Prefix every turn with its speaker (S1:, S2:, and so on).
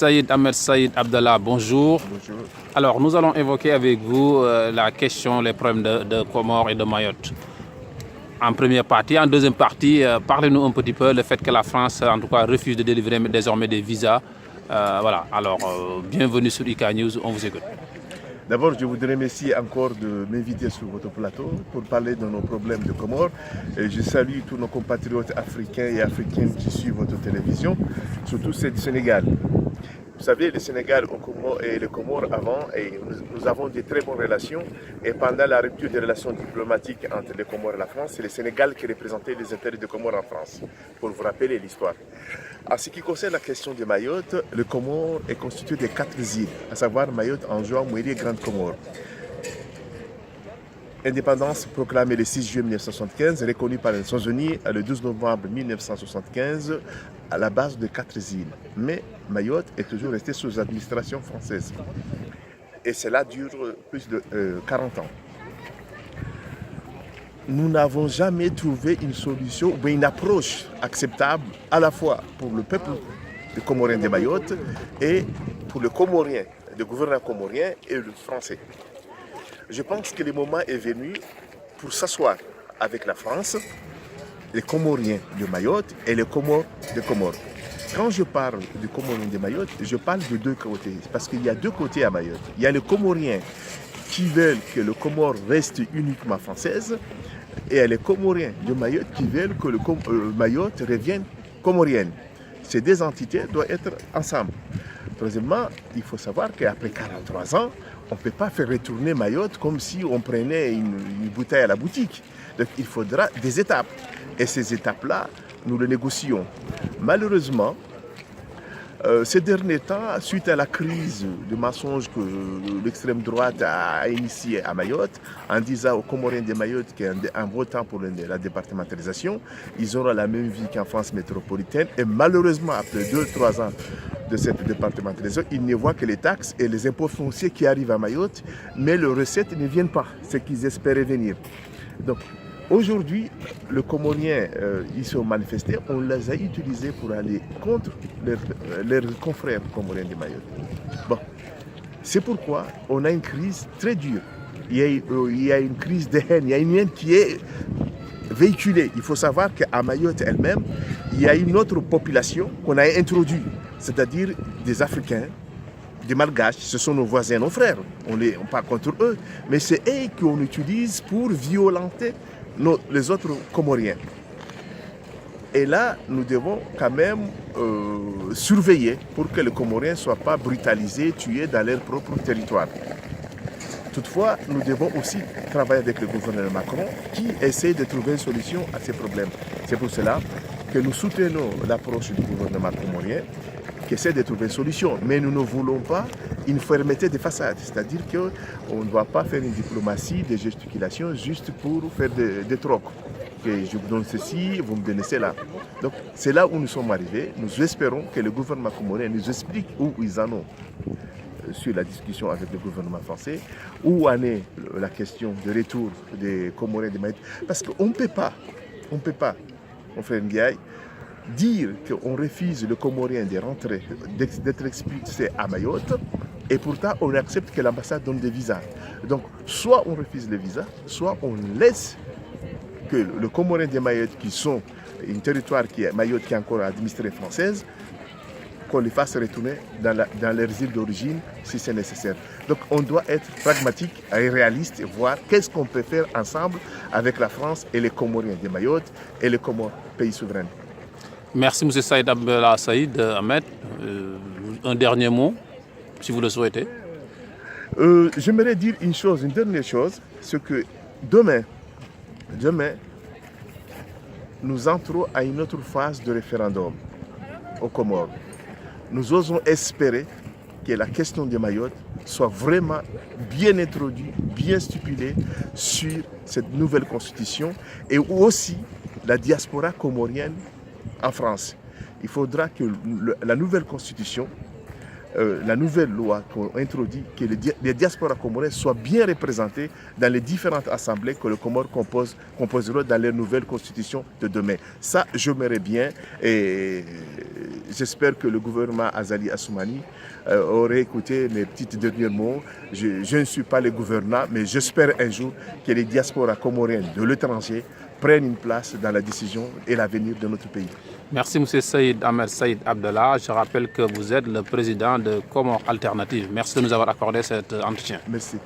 S1: Saïd Ahmed Saïd Abdallah, bonjour.
S2: Bonjour.
S1: Alors, nous allons évoquer avec vous la question, les problèmes de Comores et de Mayotte. En première partie. En deuxième partie, parlez-nous un petit peu le fait que la France, en tout cas, refuse de délivrer désormais des visas. Voilà, alors, bienvenue sur IK News, on vous écoute.
S2: D'abord, je voudrais remercier encore de m'inviter sur votre plateau pour parler de nos problèmes de Comores. Et je salue tous nos compatriotes africains et africaines qui suivent votre télévision, surtout ceux du Sénégal. Vous savez, le Sénégal et le Comores avant, et nous avons de très bonnes relations. Et pendant la rupture des relations diplomatiques entre les Comores et la France, c'est le Sénégal qui représentait les intérêts des Comores en France, pour vous rappeler l'histoire. En ce qui concerne la question de Mayotte, le Comore est constitué de 4 îles, à savoir Mayotte, Anjouan, Mouiri et Grande Comore. Indépendance proclamée le 6 juillet 1975, reconnue par les Nations Unies le 12 novembre 1975 à la base de 4 îles. Mais Mayotte est toujours restée sous administration française. Et cela dure plus de 40 ans. Nous n'avons jamais trouvé une solution ou une approche acceptable à la fois pour le peuple comorien de Mayotte et pour le Comorien, le gouvernement comorien et le français. Je pense que le moment est venu pour s'asseoir avec la France, les Comoriens de Mayotte et les Comores de Comores. Quand je parle du Comorien de Mayotte, je parle de deux côtés, parce qu'il y a deux côtés à Mayotte. Il y a les Comoriens qui veulent que le Comore reste uniquement française, et il y a les Comoriens de Mayotte qui veulent que le Mayotte revienne comorienne. Ces deux entités doivent être ensemble. Troisièmement, il faut savoir qu'après 43 ans, on ne peut pas faire retourner Mayotte comme si on prenait une bouteille à la boutique. Donc il faudra des étapes. Et ces étapes-là, nous les négocions. Malheureusement, ces derniers temps, suite à la crise de mensonges que l'extrême droite a initiée à Mayotte, en disant aux Comoriens de Mayotte qu'en votant pour la départementalisation, ils auront la même vie qu'en France métropolitaine. Et malheureusement, après 2-3 ans de cette départementalisation, ils ne voient que les taxes et les impôts fonciers qui arrivent à Mayotte, mais les recettes ne viennent pas, ce qu'ils espéraient venir. Donc, aujourd'hui, les Comoriens, ils sont manifestés, on les a utilisés pour aller contre leurs confrères comoriens de Mayotte. Bon, c'est pourquoi on a une crise très dure. Il y a une crise de haine, il y a une haine qui est véhiculée. Il faut savoir qu'à Mayotte elle-même, il y a une autre population qu'on a introduite, c'est-à-dire des Africains, des Malgaches, ce sont nos voisins, nos frères. On parle contre eux, mais c'est eux qu'on utilise pour violenter les autres Comoriens. Et là, nous devons quand même surveiller pour que les Comoriens ne soient pas brutalisés, tués dans leur propre territoire. Toutefois, nous devons aussi travailler avec le gouvernement Macron qui essaie de trouver une solution à ces problèmes. C'est pour cela que nous soutenons l'approche du gouvernement comorien qui essaie de trouver une solution. Mais nous ne voulons pas une fermeté de façade. C'est-à-dire qu'on ne doit pas faire une diplomatie de gesticulation juste pour faire des trocs. Que je vous donne ceci, vous me donnez cela. Donc c'est là où nous sommes arrivés. Nous espérons que le gouvernement comorien nous explique où ils en ont sur la discussion avec le gouvernement français, où en est la question de retour des Comoriens de Mayotte. Parce qu'on ne peut pas, mon frère Ndiaye, dire qu'on refuse le Comorien de rentrer, d'être expulsé à Mayotte, et pourtant on accepte que l'ambassade donne des visas. Donc soit on refuse les visas, soit on laisse que le Comorien de Mayotte, qui sont un territoire Mayotte qui est encore administrée française, qu'on les fasse retourner dans leurs îles d'origine si c'est nécessaire. Donc on doit être pragmatique et réaliste et voir qu'est-ce qu'on peut faire ensemble avec la France et les Comoriens de Mayotte et les Comores, pays souverains.
S1: Merci M. Saïd Abdallah Saïd Ahmed. Un dernier mot, si vous le souhaitez.
S2: J'aimerais dire une dernière chose, c'est que demain, nous entrons à une autre phase de référendum aux Comores. Nous osons espérer que la question de Mayotte soit vraiment bien introduite, bien stipulée sur cette nouvelle constitution et aussi la diaspora comorienne en France. Il faudra que la nouvelle constitution la nouvelle loi qu'on introduit, que les diasporas comoriennes soient bien représentées dans les différentes assemblées que le Comore composeront dans les nouvelles constitutions de demain. Ça, j'aimerais bien et j'espère que le gouvernement Azali Assoumani aurait écouté mes petits derniers mots. Je ne suis pas le gouvernant, mais j'espère un jour que les diasporas comoriennes de l'étranger prennent une place dans la décision et l'avenir de notre pays.
S1: Merci M. Saïd Ahmed Saïd Abdallah. Je rappelle que vous êtes le président de Comores Alternative. Merci de nous avoir accordé cet entretien.
S2: Merci.